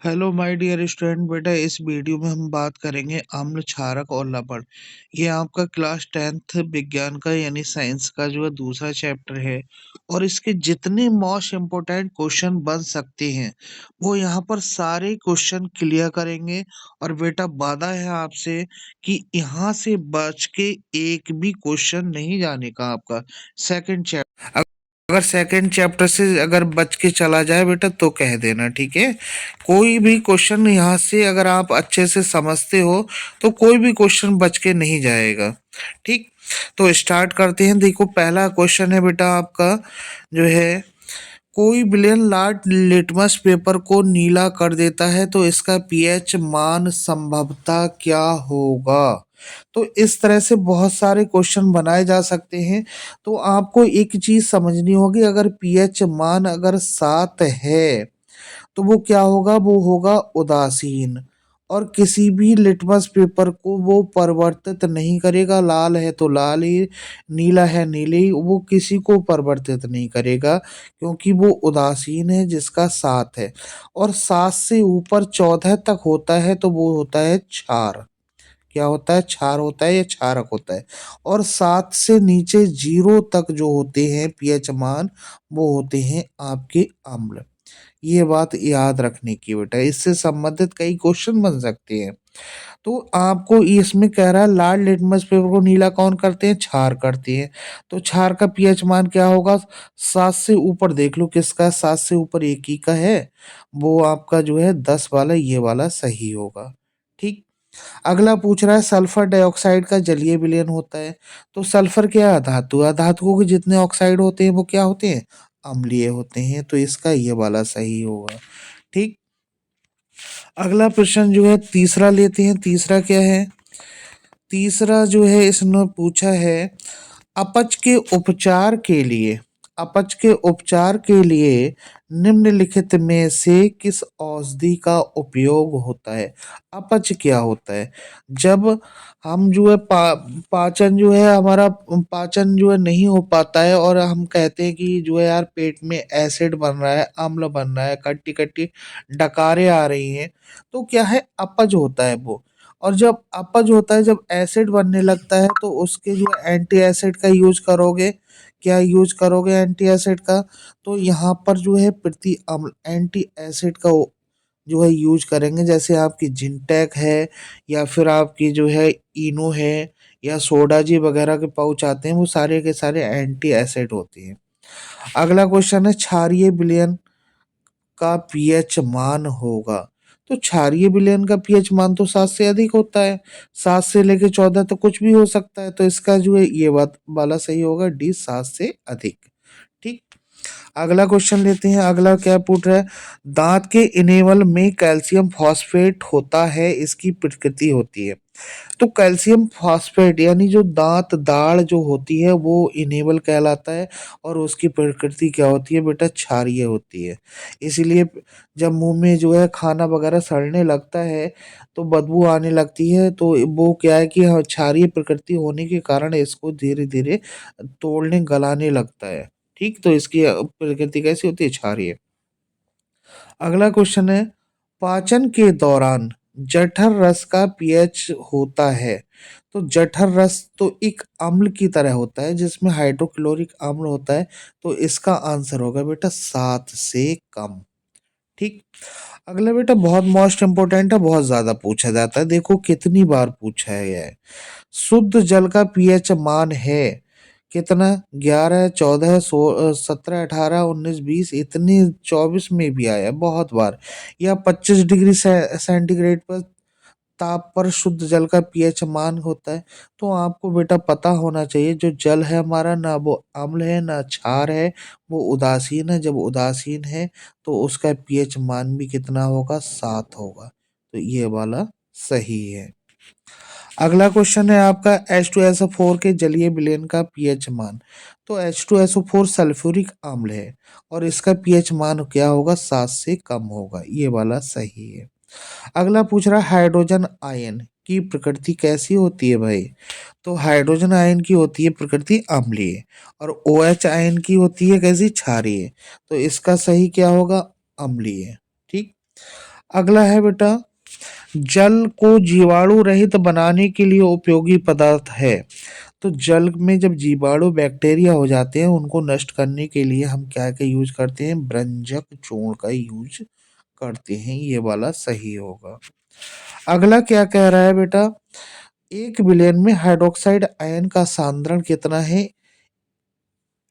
Hello my dear student. बेटा इस video में हम बात करेंगे अम्ल क्षारक और लवण। ये आपका क्लास 10th विज्ञान का यानी साइंस का जो है दूसरा चैप्टर है। और इसके जितने मोस्ट इम्पोर्टेंट क्वेश्चन बन सकते हैं वो यहाँ पर सारे क्वेश्चन क्लियर करेंगे। और बेटा वादा है आपसे कि यहाँ से बच के एक भी क्वेश्चन नहीं जाने का आपका सेकंड चैप्टर। अगर सेकंड चैप्टर से अगर बच के चला जाए बेटा तो कह देना, ठीक है। कोई भी क्वेश्चन यहाँ से अगर आप अच्छे से समझते हो तो कोई भी क्वेश्चन बच के नहीं जाएगा, ठीक। तो स्टार्ट करते हैं। देखो पहला क्वेश्चन है बेटा आपका जो है, कोई विलेन लार्ड लिटमस पेपर को नीला कर देता है तो इसका पीएच मान संभवतः क्या होगा। तो इस तरह से बहुत सारे क्वेश्चन बनाए जा सकते हैं। तो आपको एक चीज समझनी होगी, अगर पीएच मान अगर 7 है तो वो क्या होगा, वो होगा उदासीन। और किसी भी लिटमस पेपर को वो परिवर्तित नहीं करेगा। लाल है तो लाल ही, नीला है नीले ही, वो किसी को परिवर्तित नहीं करेगा क्योंकि वो उदासीन है जिसका 7 है। और 7 से ऊपर 14 तक होता है तो वो होता है क्षार। क्या होता है, क्षार होता है या क्षारक होता है। और 7 से नीचे 0 तक जो होते हैं पीएच मान, वो होते हैं आपके अम्ल। ये बात याद रखने की बेटा, इससे संबंधित कई क्वेश्चन बन सकते हैं। तो आपको इसमें कह रहा है लाल लिटमस पेपर को नीला कौन करते हैं, क्षार करते हैं। तो क्षार का पीएच मान क्या होगा, 7 से ऊपर देख लो किसका, 7 से ऊपर एक ही का है, वो आपका जो है 10 वाला, ये वाला सही होगा, ठीक। अगला पूछ रहा है सल्फर डाइऑक्साइड का जलीय विलयन होता है। तो सल्फर क्या है, धातु है। धातुओं के जितने ऑक्साइड होते हैं वो क्या होते हैं, अम्लीय होते हैं। तो इसका ये वाला सही होगा, ठीक। अगला प्रश्न जो है तीसरा लेते हैं। तीसरा क्या है, तीसरा जो है इसने पूछा है अपच के उपचार के लिए, अपच के उपचार के लिए निम्नलिखित में से किस औषधि का उपयोग होता है। अपच क्या होता है, जब हम जो है पाचन जो है हमारा, पाचन जो है नहीं हो पाता है और हम कहते हैं कि जो है यार पेट में एसिड बन रहा है, अम्ल बन रहा है, खट्टी खट्टी डकारें आ रही हैं, तो क्या है, अपच होता है वो। और जब अपच होता है, जब एसिड बनने लगता है तो उसके लिए एंटी एसिड का यूज करोगे। क्या यूज करोगे, एंटी एसिड का। तो यहाँ पर जो है प्रति अम्ल एंटी एसिड का जो है यूज करेंगे। जैसे आपकी जिंटेक है या फिर आपकी जो है इनो है या सोडा जी वगैरह के पाउच आते हैं, वो सारे के सारे एंटी एसिड होते हैं। अगला क्वेश्चन है क्षारीय विलयन का पीएच मान होगा। तो क्षारीय विलयन का पीएच मान तो 7 से अधिक होता है। 7 से लेके 14 तो कुछ भी हो सकता है। तो इसका जो है ये बात वाला सही होगा, डी 7 से अधिक, ठीक। अगला क्वेश्चन लेते हैं। अगला क्या पूछ रहा है, दांत के इनेमल में कैल्शियम फॉस्फेट होता है, इसकी प्रकृति होती है। तो कैल्शियम फॉस्फेट यानी जो दांत दाढ़ जो होती है वो इनेबल कहलाता है। और उसकी प्रकृति क्या होती है बेटा, क्षारीय होती है। इसीलिए जब मुंह में जो है खाना वगैरह सड़ने लगता है तो बदबू आने लगती है, तो वो क्या है कि हाँ, क्षारीय प्रकृति होने के कारण इसको धीरे धीरे तोड़ने गलाने लगता है, ठीक। तो इसकी प्रकृति कैसी होती है, क्षारीय। अगला क्वेश्चन है पाचन के दौरान जठर रस का पीएच होता है। तो जठर रस तो एक अम्ल की तरह होता है जिसमें हाइड्रोक्लोरिक अम्ल होता है। तो इसका आंसर होगा बेटा 7 से कम, ठीक। अगला बेटा बहुत मोस्ट इंपोर्टेंट है, बहुत ज्यादा पूछा जाता है। देखो कितनी बार पूछा गया है। शुद्ध जल का पीएच मान है कितना, 11, 14, 17, 18, 19, 20, इतने 24 में भी आया है बहुत बार। या 25 डिग्री सेंटीग्रेड पर ताप पर शुद्ध जल का पीएच मान होता है। तो आपको बेटा पता होना चाहिए जो जल है हमारा, ना वो अम्ल है ना क्षार है, वो उदासीन है। जब उदासीन है तो उसका पीएच मान भी कितना होगा, 7 होगा। तो ये वाला सही है। अगला क्वेश्चन है आपका H2SO4 के जलीय विलयन का पीएच मान। तो H2SO4 सल्फ्यूरिक अम्ल है और इसका पीएच मान क्या होगा, 7 से कम होगा। ये वाला सही है। अगला पूछ रहा है हाइड्रोजन आयन की प्रकृति कैसी होती है भाई। तो हाइड्रोजन आयन की होती है प्रकृति अम्लीय और OH आयन की होती है कैसी, क्षारीय। तो इसका सही क्या होगा, अम्लीय, ठीक। अगला है बेटा, जल को जीवाणु रहित बनाने के लिए उपयोगी पदार्थ है। तो जल में जब जीवाणु बैक्टीरिया हो जाते हैं उनको नष्ट करने के लिए हम क्या का यूज करते हैं, ब्रंजक चूर्ण का यूज करते हैं, ये वाला सही होगा। अगला क्या कह रहा है बेटा, 1 विलियन में हाइड्रोक्साइड आयन का सांद्रण कितना है,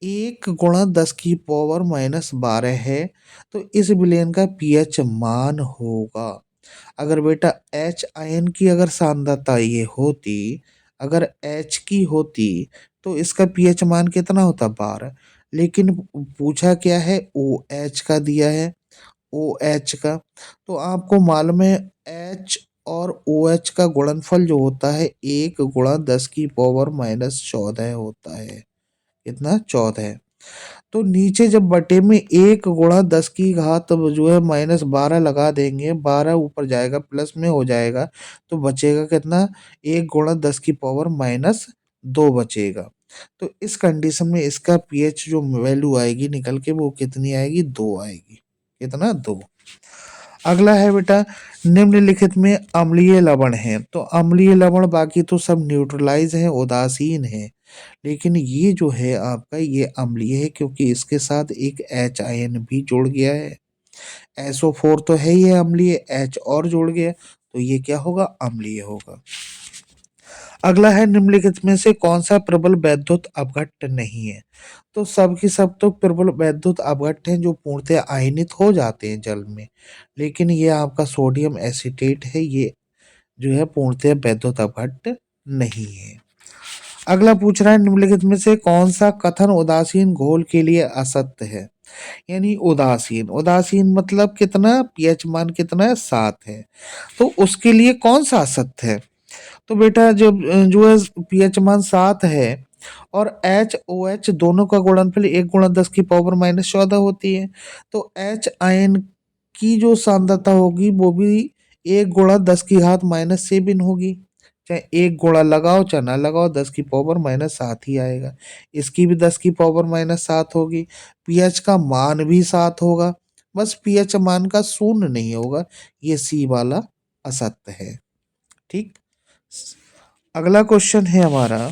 1 × 10⁻⁻12 है। तो इस विलयन का पीएच मान होगा, अगर बेटा एच आयन की अगर सांद्रता ये होती, अगर एच की होती तो इसका पीएच मान कितना होता, 12। लेकिन पूछा क्या है, ओ एच का दिया है, ओ एच का। तो आपको मालूम है एच और ओ एच का गुणनफल जो होता है 1 × 10⁻14 होता है। कितना, 14। तो नीचे जब बटे में 1 × 10 की घात जो है -12 लगा देंगे, 12 ऊपर जाएगा प्लस में हो जाएगा, तो बचेगा कितना, 1 × 10⁻2 बचेगा। तो इस कंडीशन में इसका पीएच जो वैल्यू आएगी निकल के वो कितनी आएगी, 2 आएगी। कितना, 2। अगला है बेटा, निम्नलिखित में अम्लीय लवण है। तो अम्लीय लवण बाकी तो सब न्यूट्रलाइज है, उदासीन है, लेकिन ये जो है आपका ये अम्लीय है क्योंकि इसके साथ एक एच आयन भी जुड़ गया है। SO4 तो है ही है अम्लीय, एच और जुड़ गया, तो ये क्या होगा, अम्लीय होगा। अगला है, निम्नलिखित में से कौन सा प्रबल वैद्युत अपघट्य नहीं है। तो सब की सब तो प्रबल वैद्युत अपघट्य हैं जो पूर्णतः आयनित हो जाते हैं जल में, लेकिन ये आपका सोडियम एसीटेट है, ये जो है पूर्णतः वैद्युत अपघट्य नहीं है। अगला पूछ रहा है, निम्नलिखित में से कौन सा कथन उदासीन घोल के लिए असत्य है। यानी उदासीन, उदासीन मतलब कितना, पीएच मान कितना है, 7 है, तो उसके लिए कौन सा असत्य है। तो बेटा जब जो है पीएच मान 7 है और एच ओ एच दोनों का गुणनफल 1 × 10⁻14 होती है, तो एच आयन की जो सांद्रता होगी वो भी 1 × 10⁻7 होगी। चाहे 1 गुणा लगाओ चाहे ना लगाओ, 10⁻7 ही आएगा। इसकी भी 10⁻7 होगी। पीएच का मान भी 7 होगा, बस पीएच मान का शून्य नहीं होगा, ये सी वाला असत्य है। ठीक। अगला क्वेश्चन है हमारा,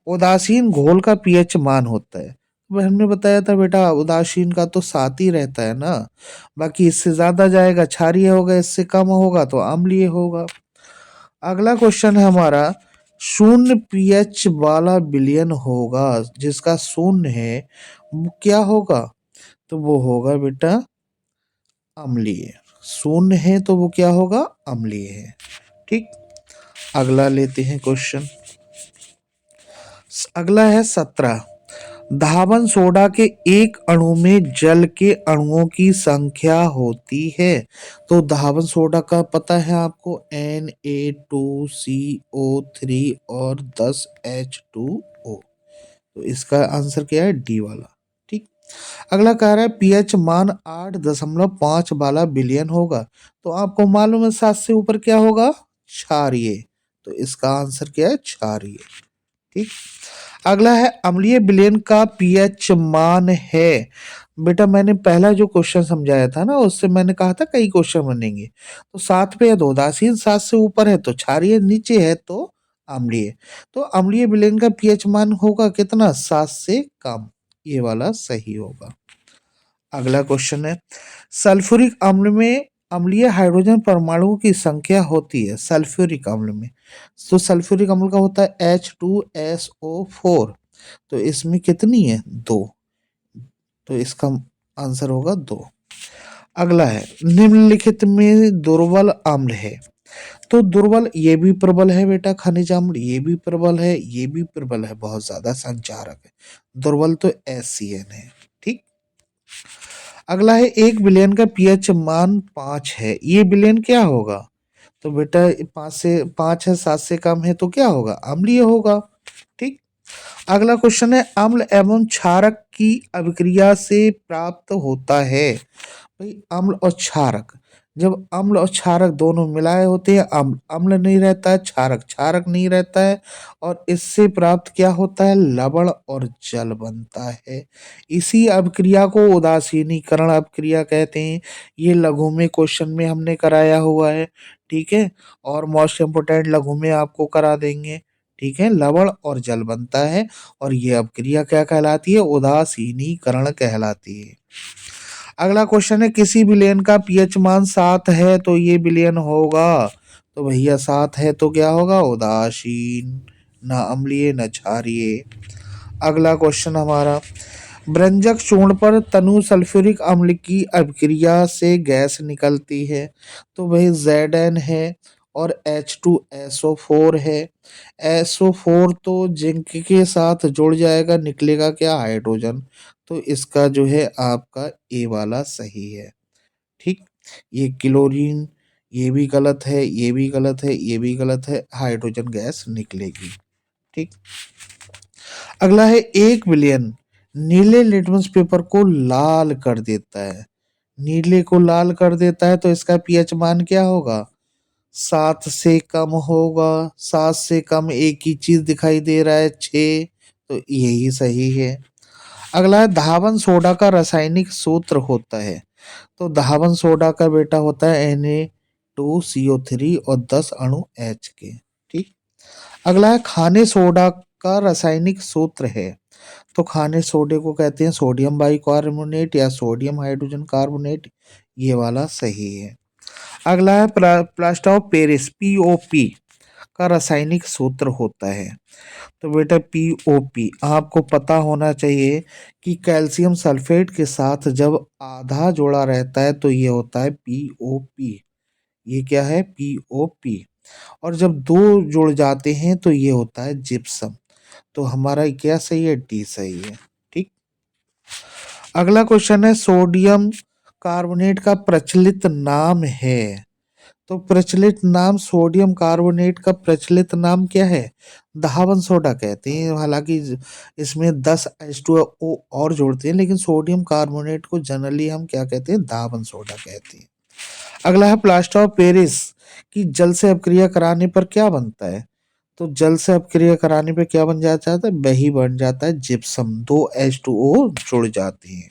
उदासीन घोल का पीएच मान होता है। वह हमने बताया था बेटा उदासीन का तो 7 ही रहता है ना, बाकी इससे ज्यादा जाएगा क्षारीय होगा, इससे कम होगा तो अम्लीय होगा। अगला क्वेश्चन है हमारा, शून्य पीएच वाला विलयन होगा जिसका शून्य है वो क्या होगा, तो वो होगा बेटा अम्लीय। शून्य है तो वो क्या होगा, अम्लीय है। ठीक। अगला लेते हैं क्वेश्चन। अगला है 17, धावन सोडा के एक अणु में जल के अणुओं की संख्या होती है। तो धावन सोडा का पता है आपको, Na2CO3 और 10H2O। तो इसका आंसर क्या है, डी वाला। ठीक। अगला कह रहा है पीएच मान 8.5 वाला विलयन होगा। तो आपको मालूम है 7 से ऊपर क्या होगा, क्षारीय। तो इसका आंसर क्या है, क्षारीय। ठीक। अगला है अम्लीय विलयन का पीएच मान है। बेटा मैंने पहला जो क्वेश्चन समझाया था ना उससे मैंने कहा था कई क्वेश्चन बनेंगे। तो 7 पे है तो उदासीन, 7 से ऊपर है तो क्षारीय, नीचे है तो अम्लीय। तो अम्लीय विलयन का पीएच मान होगा कितना, 7 से कम, ये वाला सही होगा। अगला क्वेश्चन है, सल्फ्यूरिक अम्ल में अम्लीय हाइड्रोजन परमाणुओं की संख्या होती है सल्फ्यूरिक अम्ल में। तो सल्फ्यूरिक अम्ल का होता है H2SO4, तो इसमें कितनी है, 2। तो इसका आंसर होगा 2। अगला है, निम्नलिखित में दुर्बल अम्ल है। तो दुर्बल, ये भी प्रबल है बेटा, खनिज अम्ल ये भी प्रबल है, ये भी प्रबल है, बहुत ज्यादा संचारक है। दुर्बल तो SCN है। ठीक। अगला है, 1 विलयन का पीएच मान 5 है, ये विलयन क्या होगा। तो बेटा 5 है, 7 से कम है तो क्या होगा, अम्लीय होगा। ठीक। अगला क्वेश्चन है, अम्ल एवं क्षारक की अभिक्रिया से प्राप्त होता है। भाई अम्ल और क्षारक जब अम्ल और क्षारक दोनों मिलाए होते हैं, अम्ल अम्ल नहीं रहता है, क्षारक क्षारक नहीं रहता है, और इससे प्राप्त क्या होता है, लवण और जल बनता है। इसी अभिक्रिया को उदासीनीकरण अभिक्रिया कहते हैं। ये लघु में क्वेश्चन में हमने कराया हुआ है, ठीक है, और मोस्ट इम्पोर्टेंट लघु में आपको करा देंगे, ठीक है। लवण और जल बनता है, और ये अभिक्रिया क्या कहलाती है, उदासीनीकरण कहलाती है। अगला क्वेश्चन है, किसी विलयन का पीएच मान 7 है तो ये विलयन होगा, तो भैया 7 है तो क्या होगा, उदासीन, ना अम्लीय न क्षारीय। अगला क्वेश्चन हमारा, ब्रंजक चूर्ण पर तनु सल्फ्यूरिक अम्ल की अभिक्रिया से गैस निकलती है, तो भाई Zn है और H2SO4 है। SO4 तो जिंक के साथ जुड़ जाएगा, निकलेगा क्या, हाइड्रोजन। तो इसका जो है आपका ए वाला सही है, ठीक। ये क्लोरीन, ये भी गलत है, ये भी गलत है, ये भी गलत है, हाइड्रोजन गैस निकलेगी, ठीक। अगला है, एक विलयन नीले लिटमस पेपर को लाल कर देता है, नीले को लाल कर देता है, तो इसका पीएच मान क्या होगा, 7 से कम होगा। 7 से कम एक ही चीज दिखाई दे रहा है, 6, तो यही सही है। अगला है, धावन सोडा का रासायनिक सूत्र होता है, तो धावन सोडा का बेटा होता है Na2CO3 और 10 अणु H के, ठीक। अगला है, खाने सोडा का रासायनिक सूत्र है, तो खाने सोडे को कहते हैं सोडियम बाइकार्बोनेट या सोडियम हाइड्रोजन कार्बोनेट, ये वाला सही है। अगला है, प्लास्टर ऑफ पेरिस पीओपी का रासायनिक सूत्र होता है, तो बेटा पीओपी आपको पता होना चाहिए कि कैल्शियम सल्फेट के साथ जब आधा जोड़ा रहता है तो ये होता है पीओपी, ये क्या है, पीओपी। और जब दो जुड़ जाते हैं तो ये होता है जिप्सम, तो हमारा क्या सही है, डी सही है, ठीक। अगला क्वेश्चन है, सोडियम कार्बोनेट का प्रचलित नाम है, तो प्रचलित नाम सोडियम कार्बोनेट का प्रचलित नाम क्या है, धावन सोडा कहते हैं। हालांकि इसमें 10 H2O और जोड़ते हैं, लेकिन सोडियम कार्बोनेट को जनरली हम क्या कहते हैं, धावन सोडा कहते हैं। अगला है, प्लास्टर ऑफ पेरिस की जल से अपक्रिया कराने पर क्या बनता है, तो जल से अपक्रिया कराने पर क्या बन जाता है, वही बन जाता है जिप्सम, 2 H2O जुड़ जाती हैं।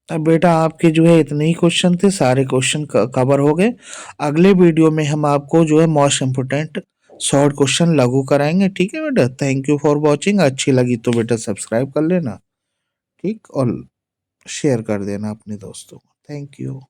अब बेटा आपके जो है इतने ही क्वेश्चन थे, सारे क्वेश्चन कवर हो गए। अगले वीडियो में हम आपको जो है मोस्ट इम्पोर्टेंट शॉर्ट क्वेश्चन लागू कराएंगे, ठीक है बेटा। थैंक यू फॉर वॉचिंग, अच्छी लगी तो बेटा सब्सक्राइब कर लेना, ठीक, और शेयर कर देना अपने दोस्तों को। Thank you.